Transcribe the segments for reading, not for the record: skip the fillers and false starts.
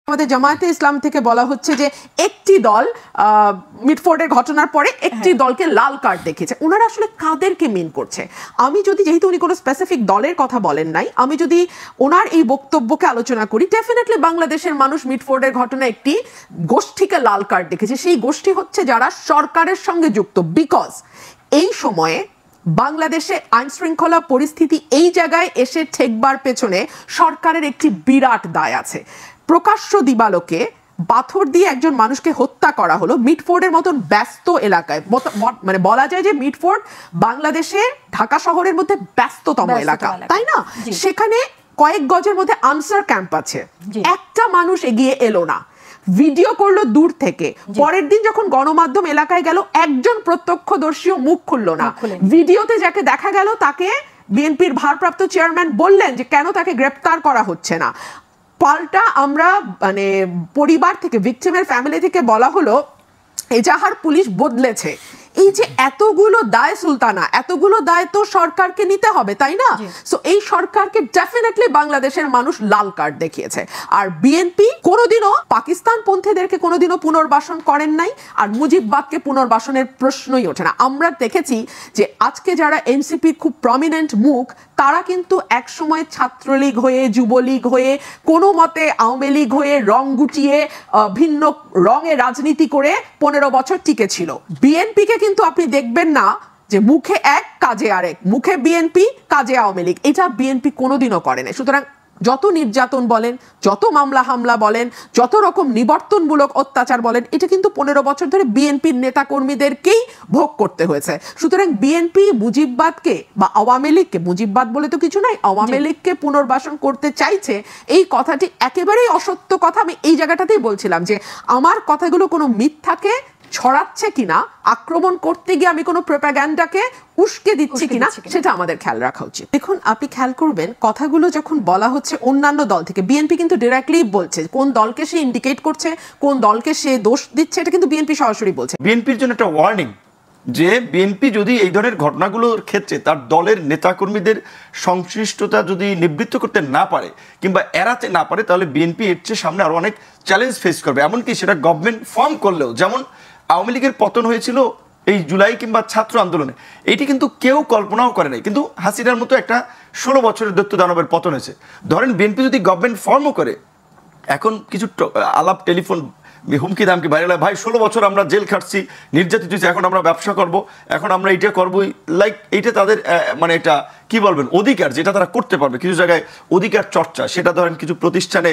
আমাদের জামায়াতে ইসলাম থেকে বলা হচ্ছে যে একটি দল মিটফোর্ডের ঘটনার পরে একটি দলকে লাল কার্ড দেখেছে। ওনারা আসলে কাদেরকে মিন করছে? আমি যদি, যেহেতু উনি কোনো স্পেসিফিক দলের কথা বলেন নাই, আমি যদি ওনার এই বক্তব্যকে আলোচনা করি, ডেফিনেটলি বাংলাদেশের মানুষ মিটফোর্ডের ঘটনা একটি গোষ্ঠীকে লাল কার্ড দেখেছে। সেই গোষ্ঠী হচ্ছে যারা সরকারের সঙ্গে যুক্ত। বিকজ এই সময়ে বাংলাদেশে আইন শৃঙ্খলা পরিস্থিতি এই জায়গায় এসে ঠেকবার পেছনে সরকারের একটি বিরাট দায় আছে। প্রকাশ্য দিবালোকে পাথর দিয়ে একজন মানুষকে হত্যা করা হলো মিটফোর্ডের মতন ব্যস্ত এলাকায়। মানে বলা যায় যে মিটফোর্ড বাংলাদেশে ঢাকা শহরের মধ্যে ব্যস্ততম এলাকা, তাই না? সেখানে কয়েক গজের মধ্যে আনসার ক্যাম্প আছে, একটা মানুষ এগিয়ে এলো না, ভিডিও করলো দূর থেকে। পরের দিন যখন গণমাধ্যম এলাকায় গেল, একজন প্রত্যক্ষদর্শীও মুখ খুললো না। ভিডিওতে যাকে দেখা গেল তাকে বিএনপির ভারপ্রাপ্ত চেয়ারম্যান বললেন যে কেন তাকে গ্রেপ্তার করা হচ্ছে না। পাল্টা আমরা মানে পরিবার থেকে, ভিকটিমের ফ্যামিলি থেকে বলা হলো এজাহার পুলিশ বদলেছে। এই যে এতগুলো দায় সুলতানা, এতগুলো দায় তো সরকারকে নিতে হবে, তাই না? সো এই সরকারকে ডেফিনেটলি বাংলাদেশের মানুষ লাল কার্ড দেখিয়েছে। আর বিএনপি কোনোদিনও পাকিস্তান পন্থীদেরকে কোনোদিনও পুনর্বাসন করেন নাই, আর মুজিববাদকে পুনর্বাসনের প্রশ্নই ওঠে না। আমরা দেখেছি যে আজকে যারা এনসিপির খুব প্রমিনেন্ট মুখ, তারা কিন্তু একসময় ছাত্রলীগ হয়ে, যুবলীগ হয়ে, কোনো মতে আওয়ামী লীগ হয়ে রং গুটিয়ে ভিন্ন রঙে রাজনীতি করে 15 বছর টিকে ছিল। বিএনপিকে কিন্তু আপনি দেখবেন না যে মুখে এক কাজে আরেক, মুখে বিএনপি কাজে আওয়ামী লীগ। এটা বিএনপি কোনোদিনও করে না। সুতরাং যত নির্যাতন বলেন, যত মামলা হামলা বলেন, যত রকম নিবর্তনমূলক অত্যাচার বলেন, এটা কিন্তু 15 বছর ধরে বিএনপির নেতা কর্মীদেরকেই ভোগ করতে হয়েছে। সুতরাং বিএনপি মুজিববাদকে বা আওয়ামী লীগকে, মুজিববাদ বলে তো কিছু নাই, আওয়ামী লীগকে পুনর্বাসন করতে চাইছে, এই কথাটি একেবারেই অসত্য কথা। আমি এই জায়গাটাতেই বলছিলাম যে আমার কথাগুলো কোনো মিথ্যাকে ছড়াচ্ছে কিনা, আক্রমণ করতে গিয়ে আমি কোনো প্রোপাগান্ডাকে উস্কে দিচ্ছি কিনা, সেটা আমাদের খেয়াল রাখা উচিত। দেখুন, আপনি খেয়াল করবেন কথাগুলো যখন বলা হচ্ছে অন্যান্য দল থেকে, বিএনপি কিন্তু ডিরেক্টলি বলছে কোন দলকে সে ইন্ডিকেট করছে, কোন দলকে সে দোষ দিচ্ছে, এটা কিন্তু বিএনপি সরাসরি বলছে। বিএনপির জন্য একটা ওয়ার্নিং যে বিএনপি যদি এই ধরনের ঘটনাগুলোর ক্ষেত্রে তার দলের নেতাকর্মীদের সংশ্লিষ্টতা যদি নিবৃত্ত করতে না পারে কিংবা এড়াতে না পারে, তাহলে বিএনপি এর চেয়ে সামনে আরো অনেক চ্যালেঞ্জ ফেস করবে। এমনকি সেটা গভর্নমেন্ট ফর্ম করলেও, যেমন আওয়ামী লীগের পতন হয়েছিল এই জুলাই কিংবা ছাত্র আন্দোলনে, এইটি কিন্তু কেউ কল্পনাও করে নাই। কিন্তু হাসিনার মতো একটা 16 বছরের দৈত্য দানবের পতন হয়েছে। ধরেন বিএনপি যদি গভর্নমেন্ট ফর্মও করে, এখন কিছু আলাপ টেলিফোন হুমকি দামকি বাইরে, ভাই 16 বছর আমরা জেল খাটছি, নির্যাতিত হয়েছি, এখন আমরা ব্যবসা করব, এখন আমরা এইটা করবোই, লাইক এইটা তাদের মানে এটা কি বলবেন অধিকার, যেটা তারা করতে পারবে। কিছু জায়গায় অধিকার চর্চা, সেটা ধরেন কিছু প্রতিষ্ঠানে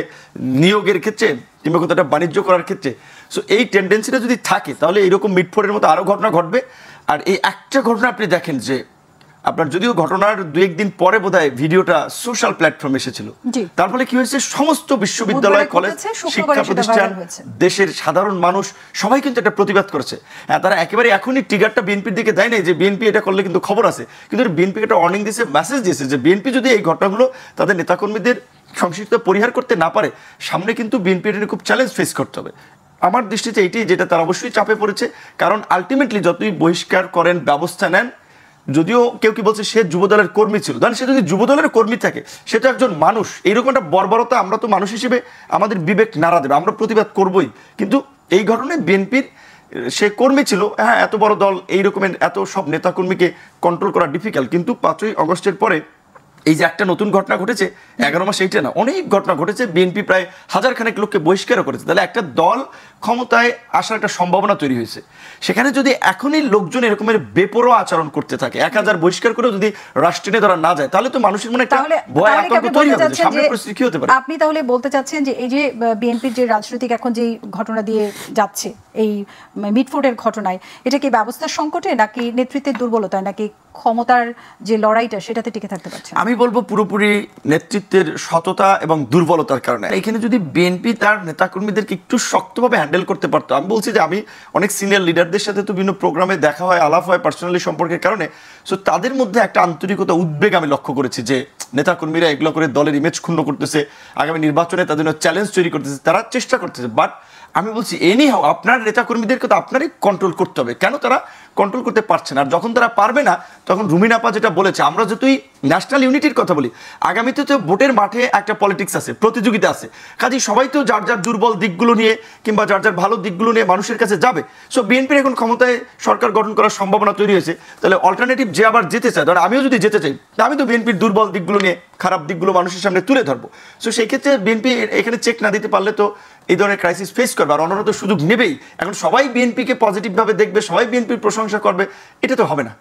নিয়োগের ক্ষেত্রে কিংবা কোথাও একটা বাণিজ্য করার ক্ষেত্রে। সো এই টেন্ডেন্সিটা যদি থাকে, তাহলে এইরকম মিটফোর্ডের মতো আরও ঘটনা ঘটবে। আর এই একটা ঘটনা আপনি দেখেন যে আপনার যদিও ঘটনার 2-1 দিন পরে বোধহয় ভিডিওটা সোশ্যাল প্ল্যাটফর্মে এসেছিল, তার ফলে কি হয়েছে, সমস্ত বিশ্ববিদ্যালয়, কলেজ, শিক্ষা প্রতিষ্ঠান, দেশের সাধারণ মানুষ সবাই কিন্তু একটা প্রতিবাদ করেছে। হ্যাঁ, তারা একেবারে এখনই ট্রিগারটা বিএনপির দিকে দেয় নাই যে বিএনপি এটা করলে কিন্তু খবর আছে, কিন্তু বিএনপি একটা ওয়ার্নিং দিয়েছে, মেসেজ দিয়েছে যে বিএনপি যদি এই ঘটনাগুলো তাদের নেতাকর্মীদের সংশ্লিষ্টতা পরিহার করতে না পারে, সামনে কিন্তু বিএনপি এটা খুব চ্যালেঞ্জ ফেস করতে হবে। আমার দৃষ্টিতে এইটি, যেটা তারা অবশ্যই চাপে পড়েছে। কারণ আলটিমেটলি যতই বহিষ্কার করেন, ব্যবস্থা নেন, যদিও কেউ কি বলছে সে যুবদলের কর্মী ছিল, ধরেন সে যদি যুবদলের কর্মী থাকে, সে তো একজন মানুষ। এইরকম একটা বর্বরতা আমরা তো মানুষ হিসেবে আমাদের বিবেক নাড়া দেবে, আমরা প্রতিবাদ করবই। কিন্তু এই ঘটনায় বিএনপির সে কর্মী ছিল, হ্যাঁ, এত বড় দল, এই রকমের এত সব নেতাকর্মীকে কন্ট্রোল করা ডিফিকাল্ট। কিন্তু 5ই আগস্টের পরে এই যে একটা নতুন ঘটনা ঘটেছে, 11 মাস, এইটা না, অনেক ঘটনা ঘটেছে। বিএনপি প্রায় 1000 খানেক লোককে বহিষ্কারও করেছে। তাহলে একটা দল ক্ষমতায় আসার একটা সম্ভাবনা তৈরি হয়েছে। সেখানে যদি এখনই লোকজন এরকমের বেপরোয়া আচরণ করতে থাকে, 1000 বহিষ্কার করেও যদি রাষ্ট্রে ধরা না যায়, তাহলে তো মানুষের মনে একটা ভয় আতঙ্ক তৈরি হবে যে সামনের পরিস্থিতি কি হতে পারে। আপনি তাহলে বলতে চাচ্ছেন যে এই যে বিএনপির যে রাজনৈতিক এখন যে ঘটনা দিয়ে যাচ্ছে, এই মিটফোর্ডের ঘটনায়, এটা কি ব্যবস্থার সংকটে, নাকি নেতৃত্বের দুর্বলতায়, নাকি ক্ষমতার যে লড়াইটা সেটাতে টিকে থাকতে পারছে? আমি বলবো পুরোপুরি নেতৃত্বের সততা এবং দুর্বলতার কারণে। এখানে যদি বিএনপি তার নেতাকর্মীদেরকে একটু শক্তভাবে হ্যান্ডেল করতে পারতো, আমি বলছি যে আমি অনেক সিনিয়র লিডারদের সাথে তো বিভিন্ন প্রোগ্রামে দেখা হয়, আলাপ হয় পার্সোনালি সম্পর্কের কারণে। সো তাদের মধ্যে একটা আন্তরিকতা, উদ্বেগ আমি লক্ষ্য করেছি যে নেতাকর্মীরা এগুলো করে দলের ইমেজ ক্ষুণ্ণ করতেছে, আগামী নির্বাচনে তাদের জন্য চ্যালেঞ্জ তৈরি করতেছে, তারা চেষ্টা করতেছে। বাট আমি বলছি এনিহাও আপনার নেতাকর্মীদেরকে তো আপনারই কন্ট্রোল করতে হবে, কেন তারা কন্ট্রোল করতে পারছে না? আর যখন তারা পারবে না তখন রুমিন আপা যেটা বলেছে, আমরা যতই ন্যাশনাল ইউনিটির কথা বলি, আগামীতে তো ভোটের মাঠে একটা পলিটিক্স আছে, প্রতিযোগিতা আছে, কাজেই সবাই তো যার যার দুর্বল দিকগুলো নিয়ে কিংবা যার যার ভালো দিকগুলো নিয়ে মানুষের কাছে যাবে। সো বিএনপির এখন ক্ষমতায় সরকার গঠন করার সম্ভাবনা তৈরি হয়েছে, তাহলে অল্টারনেটিভ যে আবার যেতে চায়, ধর আমিও যদি যেতে চাই, আমি তো বিএনপির দুর্বল দিকগুলো নিয়ে খারাপ দিকগুলো মানুষের সামনে তুলে ধরবো। সো সেই ক্ষেত্রে বিএনপি এখানে চেক না দিতে পারলে তো এই ধরনের ক্রাইসিস ফেস করবে, আর অন্যান্য তো সুযোগ নেবেই। এখন সবাই বিএনপিকে পজিটিভভাবে দেখবে, সবাই বিএনপির প্রশংসা করবে, এটা তো হবে না।